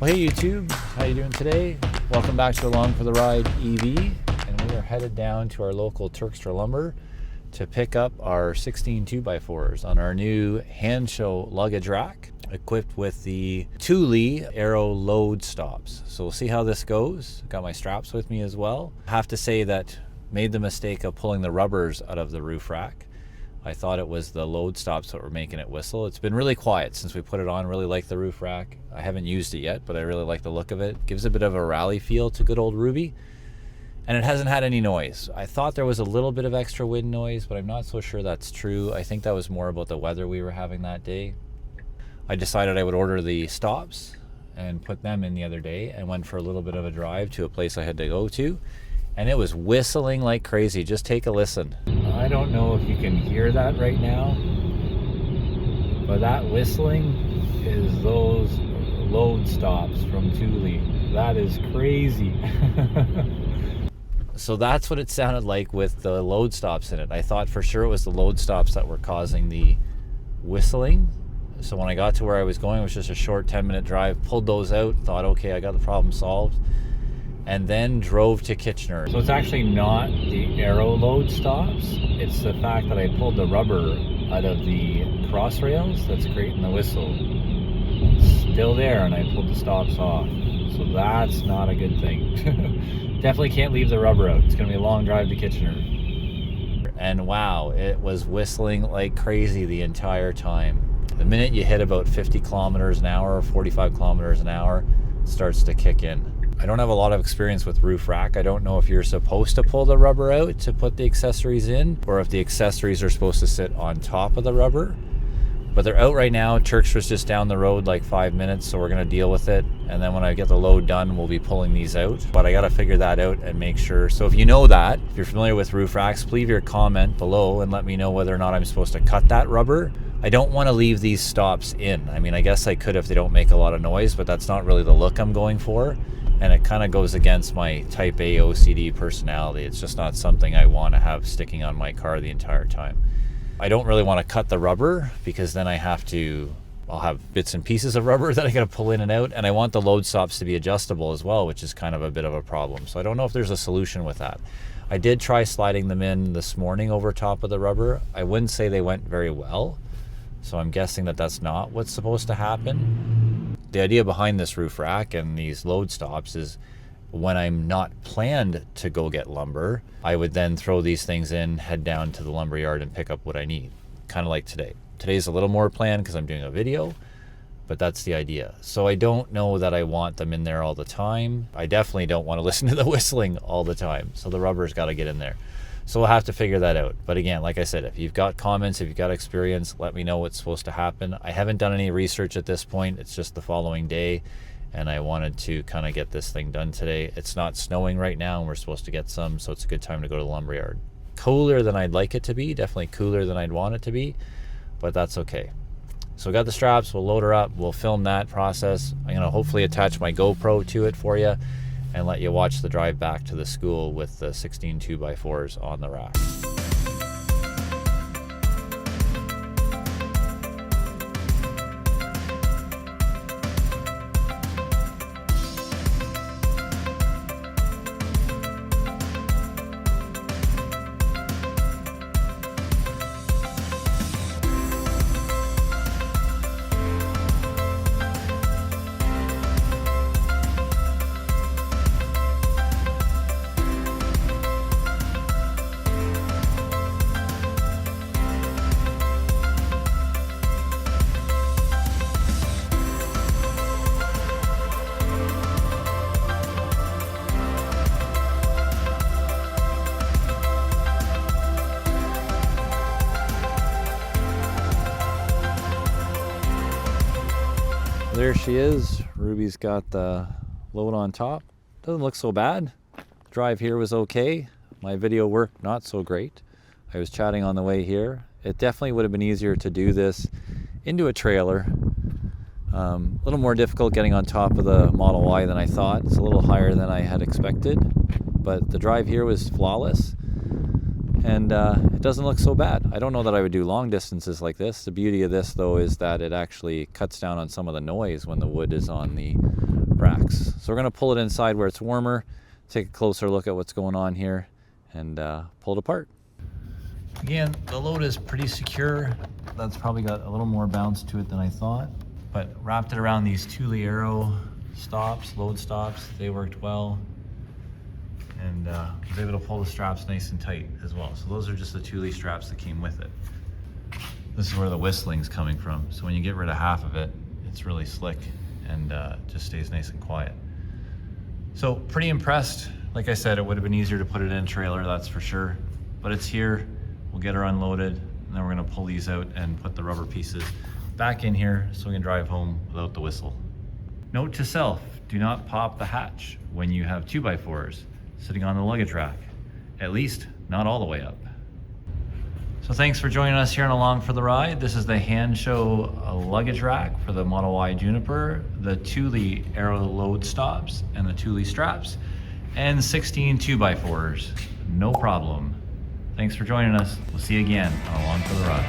Well, hey YouTube, how you doing today? Welcome back to Along for the Ride EV, and we are headed down to our local Turkstra Lumber to pick up our 16 2x4s on our new Hansshow luggage rack, equipped with the Thule Aero load stops. So we'll see how this goes. Got my straps with me as well. I have to say that made the mistake of pulling the rubbers out of the roof rack. I thought it was the load stops that were making it whistle. It's been really quiet since we put it on. Really like the roof rack. I haven't used it yet, but I really like the look of it. Gives a bit of a rally feel to good old Ruby. And it hasn't had any noise. I thought there was a little bit of extra wind noise, but I'm not so sure that's true. I think that was more about the weather we were having that day. I decided I would order the stops and put them in the other day, and went for a little bit of a drive to a place I had to go to. And it was whistling like crazy. Just take a listen. I don't know if you can hear that right now, but that whistling is those load stops from Thule. That is crazy. So that's what it sounded like with the load stops in it. I thought for sure it was the load stops that were causing the whistling. So when I got to where I was going, it was just a short 10-minute drive, pulled those out, thought, okay, I got the problem solved, and then drove to Kitchener. So it's actually not the Aero load stops, it's the fact that I pulled the rubber out of the cross rails that's creating the whistle. It's still there, and I pulled the stops off. So that's not a good thing. Definitely can't leave the rubber out. It's gonna be a long drive to Kitchener. And wow, it was whistling like crazy the entire time. The minute you hit about 50 kilometers an hour or 45 kilometers an hour, it starts to kick in. I don't have a lot of experience with roof rack. I don't know if you're supposed to pull the rubber out to put the accessories in, or if the accessories are supposed to sit on top of the rubber. But they're out right now. Turkstra's just down the road like 5 minutes, so we're gonna deal with it. And then when I get the load done, we'll be pulling these out. But I gotta figure that out and make sure. So if you know that, if you're familiar with roof racks, leave your comment below and let me know whether or not I'm supposed to cut that rubber. I don't wanna leave these stops in. I mean, I guess I could if they don't make a lot of noise, but that's not really the look I'm going for. And it kind of goes against my type A OCD personality. It's just not something I want to have sticking on my car the entire time. I don't really want to cut the rubber, because then I'll have bits and pieces of rubber that I got to pull in and out, and I want the load stops to be adjustable as well, which is kind of a bit of a problem. So I don't know if there's a solution with that. I did try sliding them in this morning over top of the rubber. I wouldn't say they went very well, so I'm guessing that that's not what's supposed to happen. The idea behind this roof rack and these load stops is when I'm not planned to go get lumber, I would then throw these things in, head down to the lumber yard and pick up what I need. Kind of like today. Today's a little more planned because I'm doing a video, but that's the idea. So I don't know that I want them in there all the time. I definitely don't want to listen to the whistling all the time. So the rubber's got to get in there. So we'll have to figure that out. But again, like I said, if you've got comments, if you've got experience, let me know what's supposed to happen. I haven't done any research at this point. It's just the following day, and I wanted to kind of get this thing done today. It's not snowing right now, and we're supposed to get some, so it's a good time to go to the lumberyard. Cooler than I'd like it to be, definitely cooler than I'd want it to be, but that's okay. So we got the straps, we'll load her up, we'll film that process. I'm gonna hopefully attach my GoPro to it for you and let you watch the drive back to the school with the 16 2x4s on the rack. There she is. Ruby's got the load on top. Doesn't look so bad. Drive here was okay. My video work not so great. I was chatting on the way here. It definitely would have been easier to do this into a trailer. A little more difficult getting on top of the Model Y than I thought. It's a little higher than I had expected, but the drive here was flawless, and it doesn't look so bad. I don't know that I would do long distances like this. The beauty of this though is that it actually cuts down on some of the noise when the wood is on the cracks. So we're going to pull it inside where it's warmer, take a closer look at what's going on here, and pull it apart. Again, the load is pretty secure. That's probably got a little more bounce to it than I thought, but wrapped it around these Thule Aero stops, load stops. They worked well, and was able to pull the straps nice and tight as well. So those are just the Thule straps that came with it. This is where the whistling's coming from. So when you get rid of half of it, it's really slick and just stays nice and quiet. So pretty impressed. Like I said, it would have been easier to put it in a trailer, that's for sure. But it's here. We'll get her unloaded, and then we're gonna pull these out and put the rubber pieces back in here so we can drive home without the whistle. Note to self, do not pop the hatch when you have 2x4s sitting on the luggage rack. At least not all the way up. So thanks for joining us here on Along for the Ride. This is the Hansshow luggage rack for the Model Y Juniper, the Thule Aero load stops and the Thule straps, and 16 2x4s. No problem. Thanks for joining us. We'll see you again on Along for the Ride.